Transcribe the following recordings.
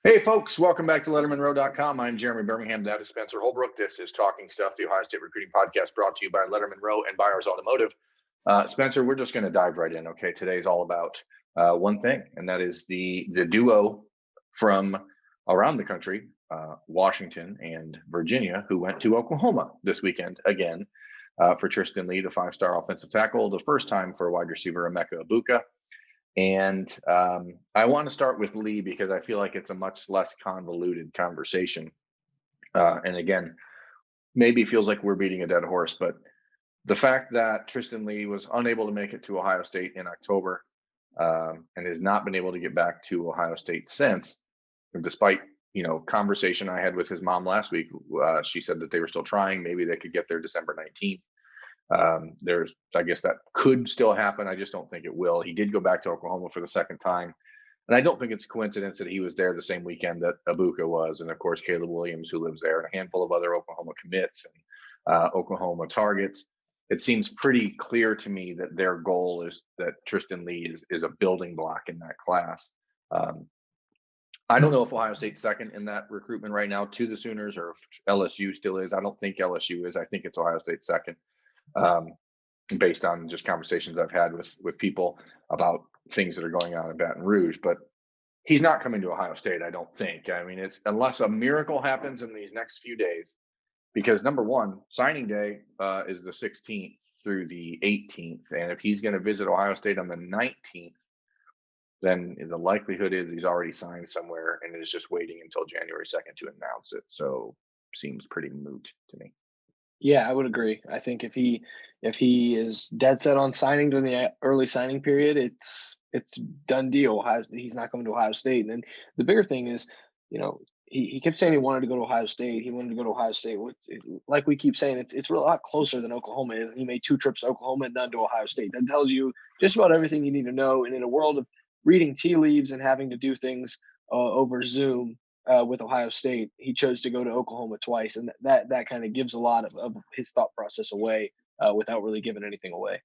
Hey, folks, welcome back to LettermenRow.com. I'm Jeremy Birmingham. That is Spencer Holbrook. This is Talking Stuff, the Ohio State Recruiting Podcast brought to you by Lettermen Row and Buyers Automotive. Spencer, we're just going to dive right in, okay? Today's all about one thing, and that is the duo from around the country, Washington and Virginia, who went to Oklahoma this weekend again for Tristan Lee, the five-star offensive tackle, the first time for wide receiver Emeka Egbuka. And I want to start with Lee because I feel like it's a much less convoluted conversation. And again, maybe it feels like we're beating a dead horse, but the fact that Tristan Lee was unable to make it to Ohio State in October and has not been able to get back to Ohio State since, despite conversation I had with his mom last week, she said that they were still trying. Maybe they could get there December 19th. I guess that could still happen. I just don't think it will. He did go back to Oklahoma for the second time. And I don't think it's a coincidence that he was there the same weekend that Egbuka was. And of course, Caleb Williams, who lives there, and a handful of other Oklahoma commits and Oklahoma targets. It seems pretty clear to me that their goal is that Tristan Lee is a building block in that class. I don't know if Ohio State's second in that recruitment right now to the Sooners or if LSU still is. I don't think LSU is. I think it's Ohio State second. Based on just conversations I've had with people about things that are going on in Baton Rouge, but he's not coming to Ohio State, I don't think. I mean, it's unless a miracle happens in these next few days, because number one, signing day is the 16th through the 18th. And if he's going to visit Ohio State on the 19th, then the likelihood is he's already signed somewhere and is just waiting until January 2nd to announce it. So seems pretty moot to me. Yeah, I would agree. I think if he is dead set on signing during the early signing period, it's done deal. He's not coming to Ohio State. And then the bigger thing is, he kept saying he wanted to go to Ohio State. He wanted to go to Ohio State. Like we keep saying, it's a lot closer than Oklahoma is. He made 2 trips to Oklahoma and none to Ohio State. That tells you just about everything you need to know. And in a world of reading tea leaves and having to do things over Zoom, with Ohio State, he chose to go to Oklahoma twice, and that kind of gives a lot of his thought process away without really giving anything away.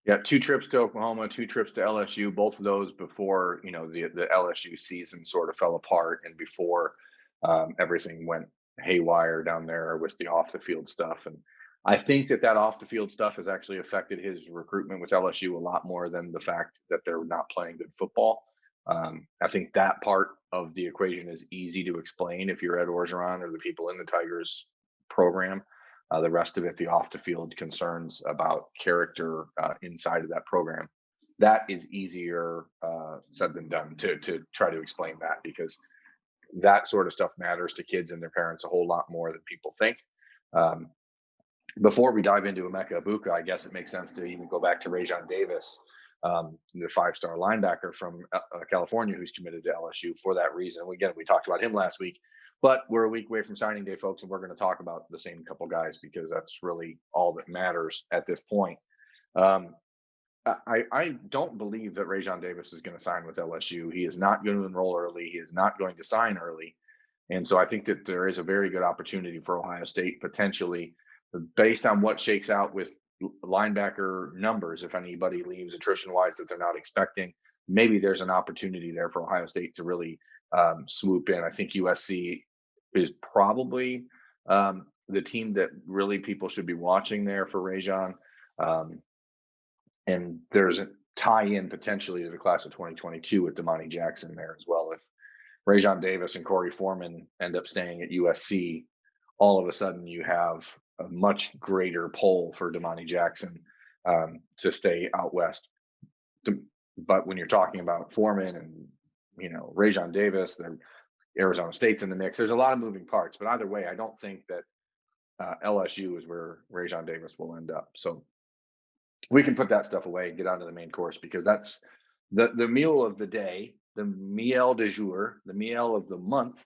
Yeah, 2 trips to Oklahoma, 2 trips to LSU, both of those before the LSU season sort of fell apart and before everything went haywire down there with the off the field stuff. And I think that off the field stuff has actually affected his recruitment with LSU a lot more than the fact that they're not playing good football. I think that part of the equation is easy to explain if you're Ed Orgeron or the people in the Tigers program. The rest of it, the off the field concerns about character inside of that program, that is easier said than done to try to explain that, because that sort of stuff matters to kids and their parents a whole lot more than people think. Before we dive into Emeka Egbuka, I guess it makes sense to even go back to Rajon Davis, the 5-star linebacker from California who's committed to LSU for that reason. Again, we talked about him last week, but we're a week away from signing day, folks, and we're going to talk about the same couple guys because that's really all that matters at this point. I don't believe that Rajon Davis is going to sign with LSU. He is not going to enroll early. He is not going to sign early. And so I think that there is a very good opportunity for Ohio State potentially, based on what shakes out with linebacker numbers. If anybody leaves attrition wise that they're not expecting, maybe there's an opportunity there for Ohio State to really swoop in. I think USC is probably the team that really people should be watching there for Rajon. And there's a tie-in potentially to the class of 2022 with Damani Jackson there as well. If Rajon Davis and Corey Foreman end up staying at USC, all of a sudden you have a much greater pull for Damani Jackson to stay out west. But when you're talking about Foreman and Rajon Davis, Arizona State's in the mix. There's a lot of moving parts, but either way, I don't think that LSU is where Rajon Davis will end up. So we can put that stuff away and get on to the main course, because that's the meal of the day, the miel du jour, the meal of the month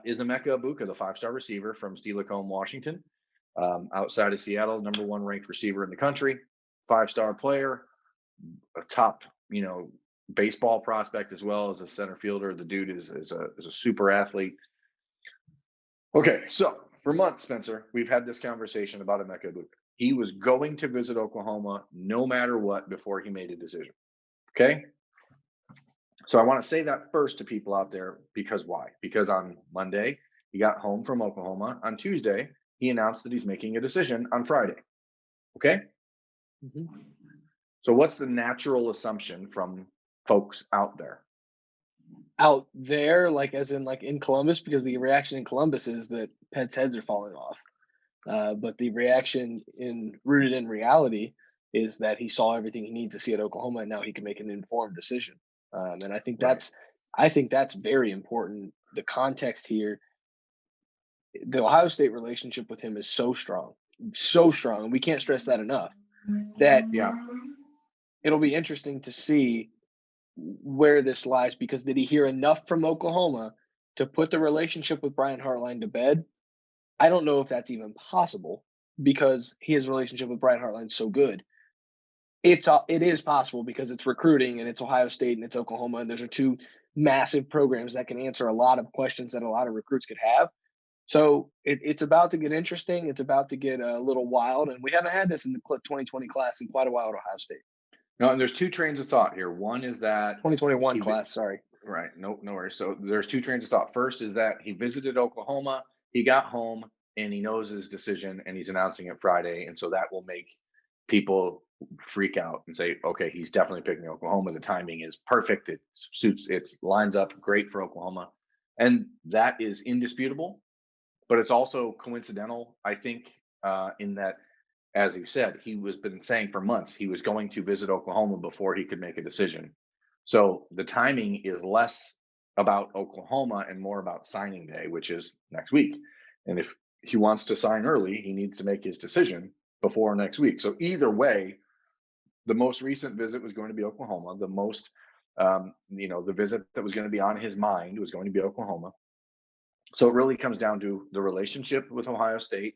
is Emeka Egbuka, the 5-star receiver from Steilacoom, Washington, outside of Seattle, number 1 ranked receiver in the country, 5-star player, a top, baseball prospect as well as a center fielder. The dude is a super athlete. Okay, so for months, Spencer, we've had this conversation about Emeka Egbuka. He was going to visit Oklahoma no matter what before he made a decision. Okay? So I want to say that first to people out there because why? Because on Monday, he got home from Oklahoma. On Tuesday, he announced that he's making a decision on Friday. Okay. Mhm. So what's the natural assumption from folks out there? Out there, like, as in, like, in Columbus, because the reaction in Columbus is that pets' heads are falling off. But the reaction in rooted in reality is that he saw everything he needs to see at Oklahoma, and now he can make an informed decision. And Right. I think that's very important. The context here, the Ohio State relationship with him is so strong, and we can't stress that enough. That Yeah. it'll be interesting to see where this lies, because did he hear enough from Oklahoma to put the relationship with Brian Hartline to bed? I don't know if that's even possible because his relationship with Brian Hartline's so good. It is possible because it's recruiting and it's Ohio State and it's Oklahoma, and those are two massive programs that can answer a lot of questions that a lot of recruits could have. So it's about to get interesting. It's about to get a little wild, and we haven't had this in the 2020 class in quite a while at Ohio State. No, and there's two trains of thought here. One is that 2021 he vi- class, sorry. right, no worries. So there's two trains of thought. First is that he visited Oklahoma, he got home, and he knows his decision, and he's announcing it Friday, and so that will make people freak out and say, okay, he's definitely picking Oklahoma. The timing is perfect. It suits. It lines up great for Oklahoma, and that is indisputable. But it's also coincidental, I think, in that, as you said, he was been saying for months he was going to visit Oklahoma before he could make a decision. So the timing is less about Oklahoma and more about signing day, which is next week. And if he wants to sign early, he needs to make his decision before next week. So either way, the most recent visit was going to be Oklahoma. The most, the visit that was going to be on his mind was going to be Oklahoma. So it really comes down to the relationship with Ohio State.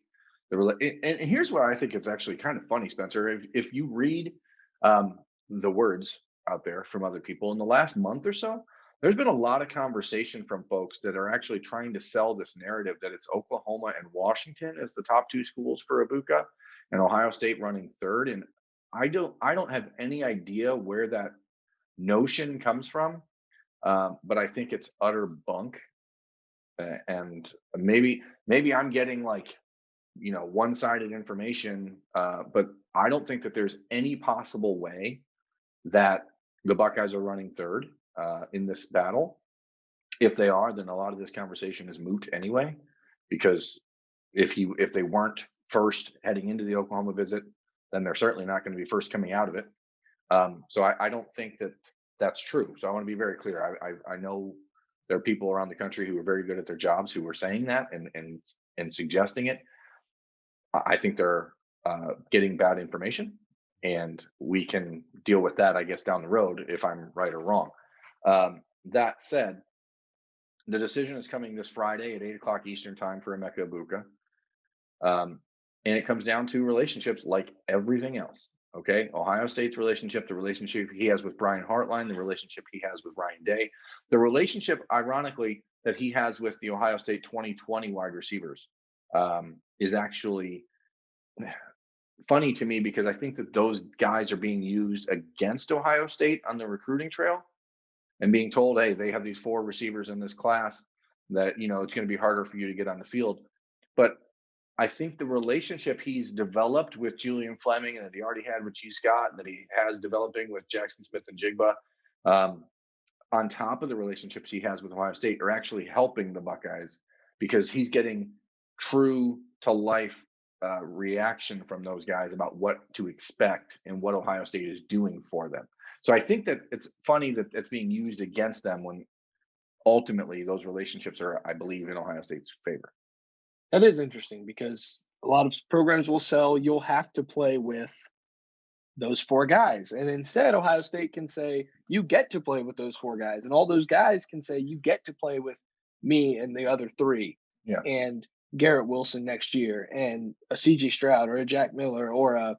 And here's where I think it's actually kind of funny, Spencer. If you read the words out there from other people in the last month or so, there's been a lot of conversation from folks that are actually trying to sell this narrative that it's Oklahoma and Washington as the top two schools for Abuka, and Ohio State running third. And I don't have any idea where that notion comes from, but I think it's utter bunk. And maybe I'm getting like one-sided information, but I don't think that there's any possible way that the Buckeyes are running third in this battle. If they are, then a lot of this conversation is moot anyway, because if they weren't first heading into the Oklahoma visit, then they're certainly not going to be first coming out of it. So I don't think that that's true. So I want to be very clear. I know there are people around the country who are very good at their jobs who are saying that and suggesting it. I think they're getting bad information, and we can deal with that, I guess, down the road if I'm right or wrong. That said, the decision is coming this Friday at 8 o'clock Eastern time for Emeka Egbuka. And it comes down to relationships like everything else. Okay. Ohio State's relationship, the relationship he has with Brian Hartline, the relationship he has with Ryan Day, the relationship, ironically, that he has with the Ohio State 2020 wide receivers is actually funny to me because I think that those guys are being used against Ohio State on the recruiting trail and being told, hey, they have these four receivers in this class that, it's going to be harder for you to get on the field. But I think the relationship he's developed with Julian Fleming and that he already had with G. Scott and that he has developing with Jackson Smith and Jigba, on top of the relationships he has with Ohio State, are actually helping the Buckeyes because he's getting true to life reaction from those guys about what to expect and what Ohio State is doing for them. So I think that it's funny that it's being used against them when ultimately those relationships are, I believe, in Ohio State's favor. That is interesting because a lot of programs will sell, you'll have to play with those four guys. And instead, Ohio State can say, you get to play with those four guys. And all those guys can say, you get to play with me and the other three. Yeah. And Garrett Wilson next year, and a CG Stroud or a Jack Miller or a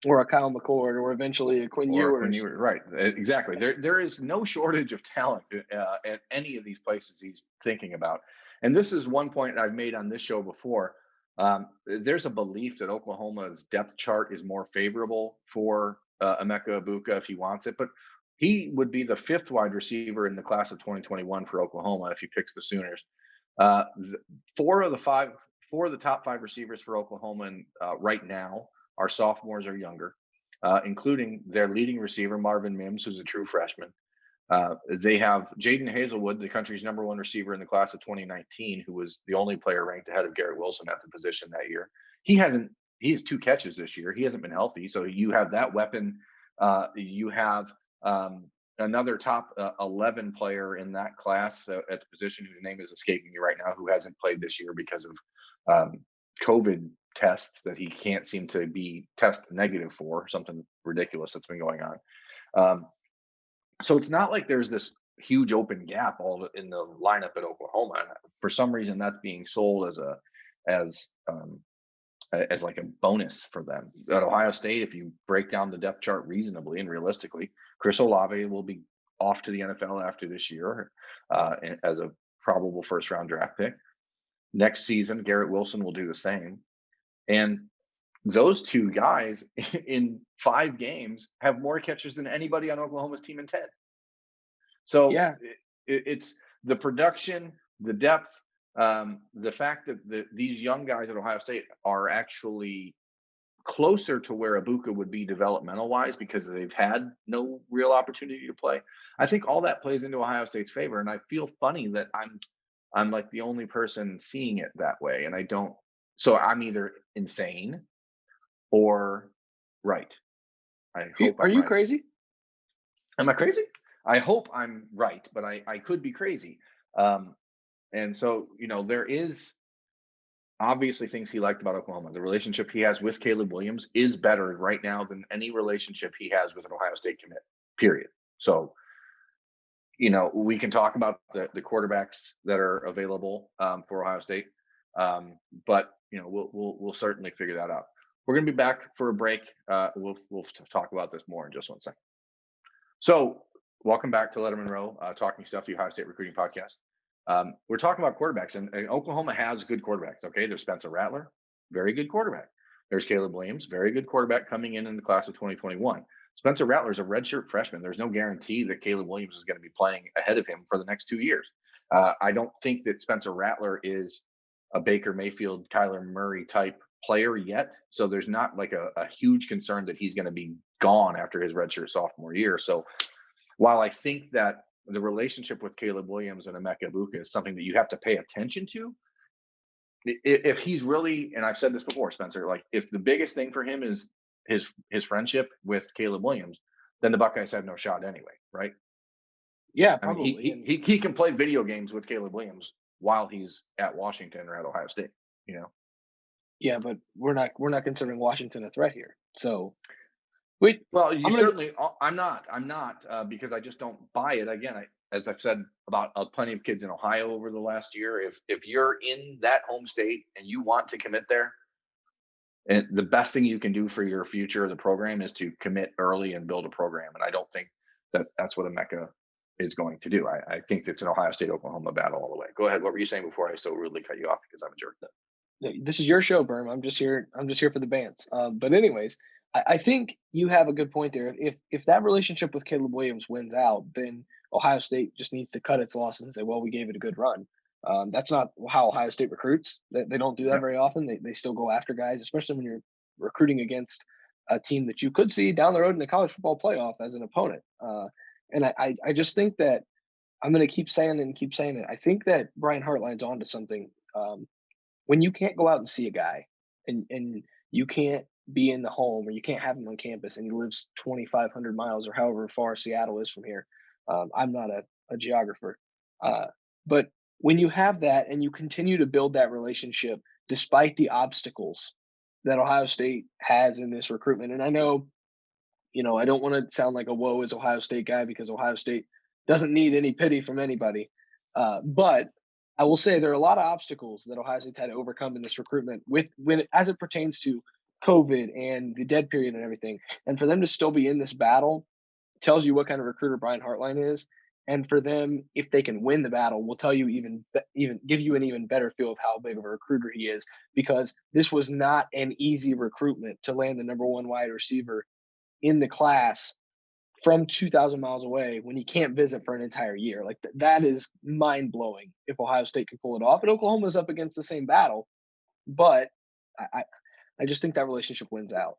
Kyle McCord or eventually a Quinn Ewers. Right. Exactly. There is no shortage of talent at any of these places he's thinking about. And this is one point I've made on this show before. There's a belief that Oklahoma's depth chart is more favorable for Emeka Egbuka if he wants it. But He would be the fifth wide receiver in the class of 2021 for Oklahoma if he picks the Sooners. Th- four of the five, four of the top five receivers for Oklahoma right now are sophomores or younger, including their leading receiver Marvin Mims, who's a true freshman. They have Jaden Hazelwood, the country's number one receiver in the class of 2019, who was the only player ranked ahead of Garrett Wilson at the position that year. He has 2 catches this year. He hasn't been healthy. So you have that weapon. You have another top 11 player in that class at the position whose name is escaping me right now, who hasn't played this year because of COVID tests that he can't seem to be test negative for, something ridiculous that's been going on. So it's not like there's this huge open gap all in the lineup at Oklahoma. For some reason, that's being sold as like a bonus for them. At Ohio State, if you break down the depth chart reasonably and realistically, Chris Olave will be off to the NFL after this year as a probable first-round draft pick. Next season, Garrett Wilson will do the same. And those two guys in 5 games have more catches than anybody on Oklahoma's team in 10. So Yeah. it's the production, the depth, the fact that these young guys at Ohio State are actually closer to where Egbuka would be developmental wise because they've had no real opportunity to play. I think all that plays into Ohio State's favor. And I feel funny that I'm like the only person seeing it that way. And I don't, so I'm either insane or right. I hope Are I'm you right. crazy? Am I crazy? I hope I'm right, but I could be crazy. And so, there is obviously things he liked about Oklahoma. The relationship he has with Caleb Williams is better right now than any relationship he has with an Ohio State commit, period. So, we can talk about the quarterbacks that are available for Ohio State. But, we'll certainly figure that out. We're going to be back for a break. We'll talk about this more in just one second. So, welcome back to Lettermen Row, Talking Stuff, the Ohio State Recruiting Podcast. We're talking about quarterbacks, and Oklahoma has good quarterbacks. Okay, there's Spencer Rattler, very good quarterback. There's Caleb Williams, very good quarterback coming in the class of 2021. Spencer Rattler is a redshirt freshman. There's no guarantee that Caleb Williams is going to be playing ahead of him for the next 2 years. I don't think that Spencer Rattler is a Baker Mayfield, Kyler Murray type player yet. So there's not like a huge concern that he's going to be gone after his redshirt sophomore year. So while I think that the relationship with Caleb Williams and Emeka Egbuka is something that you have to pay attention to, if he's really, and I've said this before, Spencer, like if the biggest thing for him is his friendship with Caleb Williams, then the Buckeyes have no shot anyway, right? Yeah, I probably. mean, he can play video games with Caleb Williams while he's at Washington or at Ohio State, Yeah, but we're not considering Washington a threat here. So Well, I'm not because I just don't buy it. Again, as I've said about plenty of kids in Ohio over the last year, if you're in that home state and you want to commit there, and the best thing you can do for your future of the program is to commit early and build a program. And I don't think that that's what Emeka is going to do. I think it's an Ohio State Oklahoma battle all the way. Go ahead. What were you saying before I so rudely cut you off because I'm a jerk? this is your show, Berm. I'm just here for the bands. But anyways, I think you have a good point there. If that relationship with Caleb Williams wins out, then Ohio State just needs to cut its losses and say, well, we gave it a good run. That's not how Ohio State recruits. They don't do that very often. They still go after guys, especially when you're recruiting against a team that you could see down the road in the college football playoff as an opponent. And I just think that I'm going to keep saying it. I think that Brian Hartline's onto something. When you can't go out and see a guy and you can't be in the home or you can't have him on campus and he lives 2,500 miles or however far Seattle is from here. I'm not a geographer. But when you have that and you continue to build that relationship despite the obstacles that Ohio State has in this recruitment, and I know, I don't want to sound like a woe is Ohio State guy because Ohio State doesn't need any pity from anybody. But I will say there are a lot of obstacles that Ohio State's had to overcome in this recruitment as it pertains to COVID and the dead period and everything. And for them to still be in this battle tells you what kind of recruiter Brian Hartline is. And for them, if they can win the battle, will tell you even give you an even better feel of how big of a recruiter he is, because this was not an easy recruitment to land the number one wide receiver in the class from 2,000 miles away when he can't visit for an entire year. Like that is mind blowing if Ohio State can pull it off. And Oklahoma's up against the same battle, but I, I I just think that relationship wins out.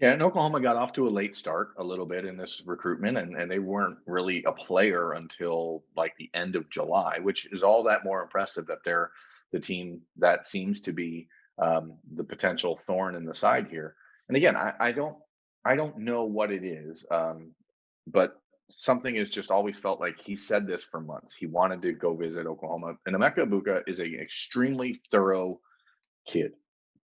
Yeah, and Oklahoma got off to a late start a little bit in this recruitment, and they weren't really a player until like the end of July, which is all that more impressive that they're the team that seems to be the potential thorn in the side here. And again, I don't know what it is, but something has just always felt like he said this for months. He wanted to go visit Oklahoma, and Emeka Egbuka is an extremely thorough kid.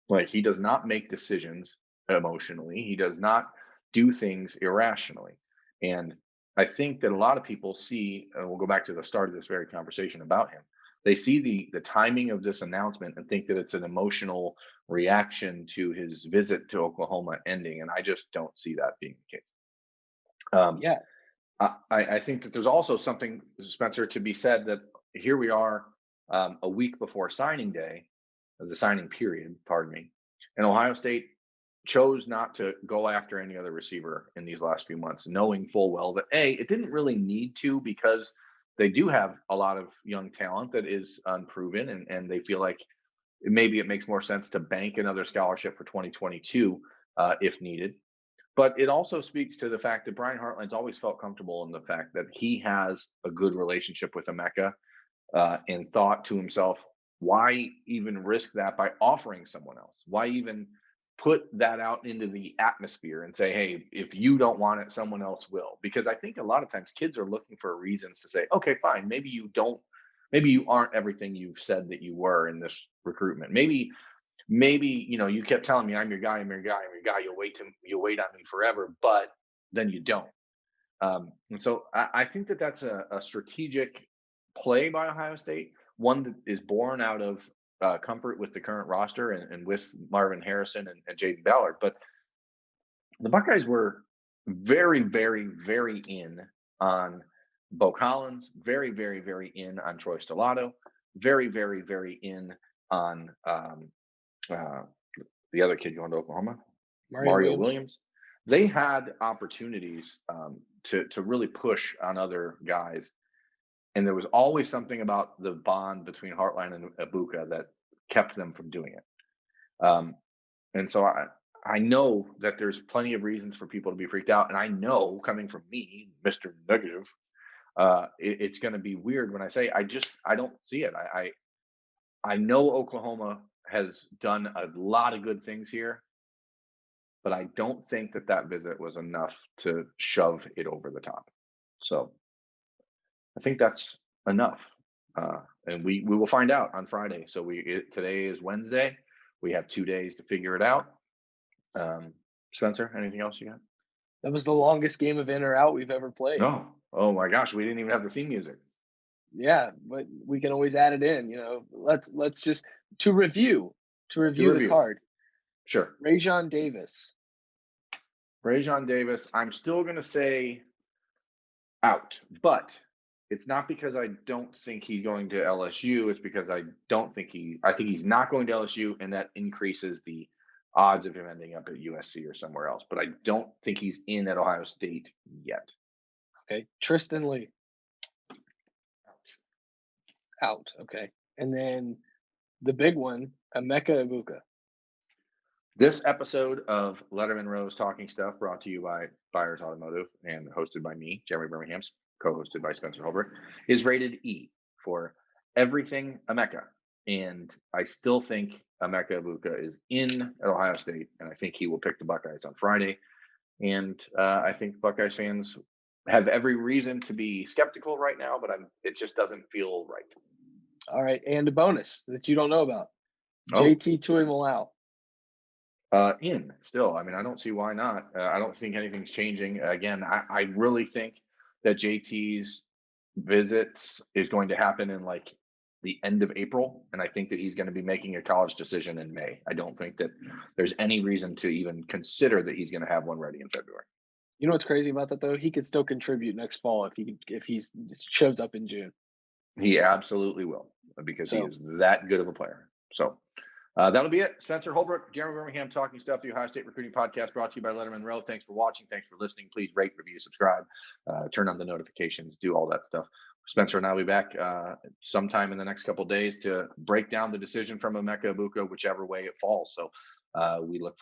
Like he does not make decisions emotionally. He does not do things irrationally. And I think that a lot of people see, and we'll go back to the start of this very conversation about him. They see the timing of this announcement and think that it's an emotional reaction to his visit to Oklahoma ending, and I just don't see that being the case. Um, Yeah, I think that there's also something, Spencer, to be said that here we are a week before signing day, the signing period, pardon me, and Ohio State chose not to go after any other receiver in these last few months, knowing full well that it didn't really need to because they do have a lot of young talent that is unproven, and they feel like maybe it makes more sense to bank another scholarship for 2022 if needed. But it also speaks to the fact that Brian Hartline's always felt comfortable in the fact that he has a good relationship with Emeka and thought to himself, why even risk that by offering someone else? Why even put that out into the atmosphere and say, hey, if you don't want it, someone else will? Because I think a lot of times kids are looking for reasons to say, okay, fine, maybe you don't, maybe you aren't everything you've said that you were in this recruitment. Maybe you kept telling me I'm your guy, I'm your guy, I'm your guy. You'll wait on me forever, but then you don't. And so I think that that's a strategic play by Ohio State, one that is born out of comfort with the current roster and with Marvin Harrison and Jaden Ballard. But the Buckeyes were very, very, very in on Bo Collins, very, very, very in on Troy Stellato, very, very, very in on uh, the other kid going to Oklahoma, Mario Mario Williams. Williams. They had opportunities to really push on other guys, and there was always something about the bond between Hartline and Egbuka that kept them from doing it. And so I know that there's plenty of reasons for people to be freaked out, and I know coming from me, Mr. Negative, it's going to be weird when I say I don't see it. I know Oklahoma has done a lot of good things here, but I don't think that visit was enough to shove it over the top. So I think that's enough, and we will find out on Friday. So today is Wednesday. We have 2 days to figure it out. Spencer, anything else you got? That was the longest game of in or out we've ever played. No. Oh my gosh, we didn't even have the theme music. Yeah, but we can always add it in. Let's just to review the card. Sure. Rajon Davis. I'm still going to say out, but it's not because I don't think he's going to LSU. It's because I think he's not going to LSU, and that increases the odds of him ending up at USC or somewhere else. But I don't think he's in at Ohio State yet. Okay. Tristan Lee. Out. Okay. And then the big one, Emeka Egbuka. This episode of Lettermen Row's Talking Stuff, brought to you by Buyers Automotive and hosted by me, Jeremy Birmingham, co-hosted by Spencer Holbrook, is rated E for everything Emeka. And I still think Emeka Egbuka is in at Ohio State, and I think he will pick the Buckeyes on Friday. And I think Buckeyes fans have every reason to be skeptical right now, but it just doesn't feel right. All right, and a bonus that you don't know about. JT Tuimoloau. In still. I mean, I don't see why not. I don't think anything's changing. Again, I really think that JT's visits is going to happen in like the end of April, and I think that he's going to be making a college decision in May. I don't think that there's any reason to even consider that he's going to have one ready in February. You know what's crazy about that though? He could still contribute next fall if he shows up in June. He absolutely will, because he is that good of a player. So That'll be it. Spencer Holbrook, Jeremy Birmingham, talking stuff. The Ohio State Recruiting Podcast, brought to you by Lettermen Row. Thanks for watching. Thanks for listening. Please rate, review, subscribe, turn on the notifications, do all that stuff. Spencer and I will be back sometime in the next couple of days to break down the decision from Emeka Egbuka, whichever way it falls. So we look